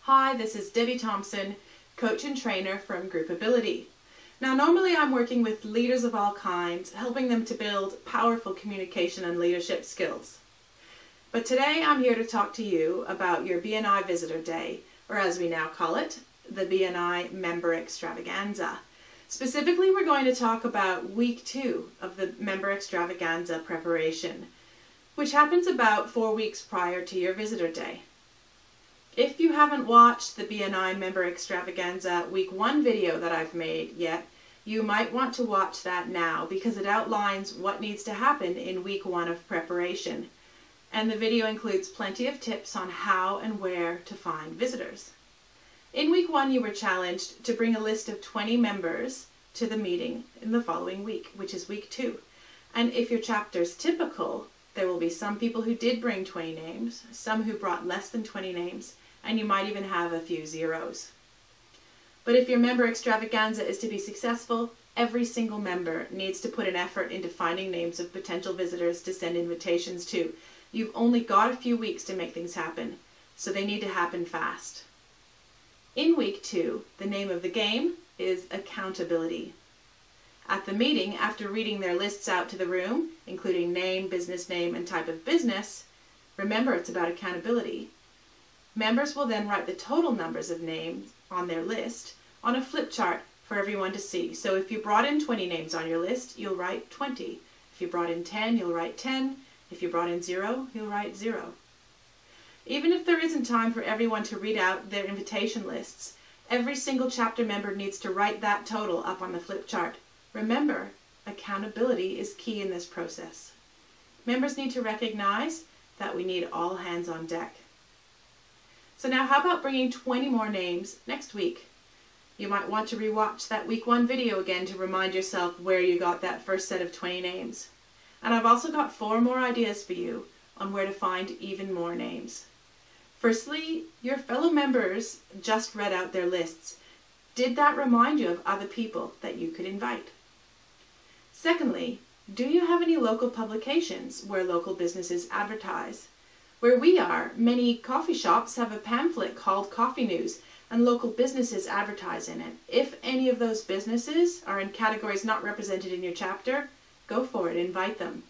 Hi, this is Debbie Thompson, coach and trainer from Groupability. Now, normally I'm working with leaders of all kinds, helping them to build powerful communication and leadership skills. But today I'm here to talk to you about your BNI Visitor Day, or as we now call it, the BNI Member Extravaganza. Specifically, we're going to talk about week 2 of the Member Extravaganza preparation, which happens about 4 weeks prior to your Visitor Day. If you haven't watched the BNI Member Extravaganza Week 1 video that I've made yet, you might want to watch that now because it outlines what needs to happen in Week 1 of preparation. And the video includes plenty of tips on how and where to find visitors. In Week 1, you were challenged to bring a list of 20 members to the meeting in the following week, which is Week 2. And if your chapter's typical, there will be some people who did bring 20 names, some who brought less than 20 names, and you might even have a few zeros. But if your member extravaganza is to be successful, every single member needs to put an effort into finding names of potential visitors to send invitations to. You've only got a few weeks to make things happen, so they need to happen fast. In Week 2, the name of the game is accountability. At the meeting, after reading their lists out to the room, including name, business name, and type of business, remember it's about accountability. Members will then write the total numbers of names on their list on a flip chart for everyone to see. So if you brought in 20 names on your list, you'll write 20. If you brought in 10, you'll write 10. If you brought in 0, you'll write 0. Even if there isn't time for everyone to read out their invitation lists, every single chapter member needs to write that total up on the flip chart. Remember, accountability is key in this process. Members need to recognize that we need all hands on deck. So now how about bringing 20 more names next week? You might want to rewatch that Week 1 video again to remind yourself where you got that first set of 20 names. And I've also got 4 more ideas for you on where to find even more names. Firstly, your fellow members just read out their lists. Did that remind you of other people that you could invite? Secondly, do you have any local publications where local businesses advertise? Where we are, many coffee shops have a pamphlet called Coffee News, and local businesses advertise in it. If any of those businesses are in categories not represented in your chapter, go for it, invite them.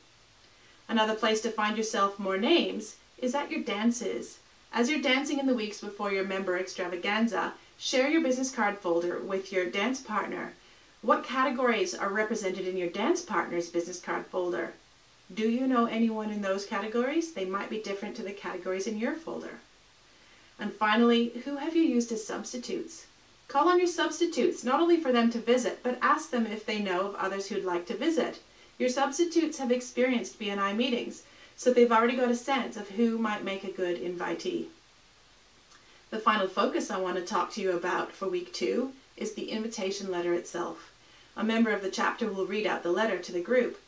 Another place to find yourself more names is at your dances. As you're dancing in the weeks before your member extravaganza, share your business card folder with your dance partner. What categories are represented in your dance partner's business card folder? Do you know anyone in those categories? They might be different to the categories in your folder. And finally, who have you used as substitutes? Call on your substitutes, not only for them to visit, but ask them if they know of others who'd like to visit. Your substitutes have experienced BNI meetings, so they've already got a sense of who might make a good invitee. The final focus I want to talk to you about for Week 2 is the invitation letter itself. A member of the chapter will read out the letter to the group.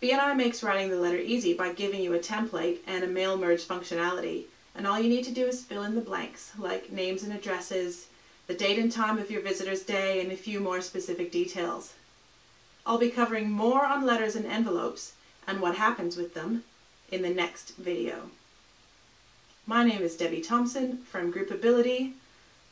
BNI makes writing the letter easy by giving you a template and a mail merge functionality, and all you need to do is fill in the blanks, like names and addresses, the date and time of your visitor's day, and a few more specific details. I'll be covering more on letters and envelopes and what happens with them in the next video. My name is Debbie Thompson from Groupability.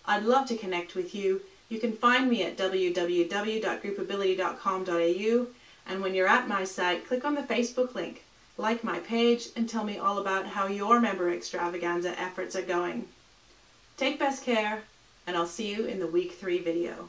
I'd love to connect with you. You can find me at www.groupability.com.au, and when you're at my site, click on the Facebook link, like my page, and tell me all about how your member extravaganza efforts are going. Take best care, and I'll see you in the Week 3 video.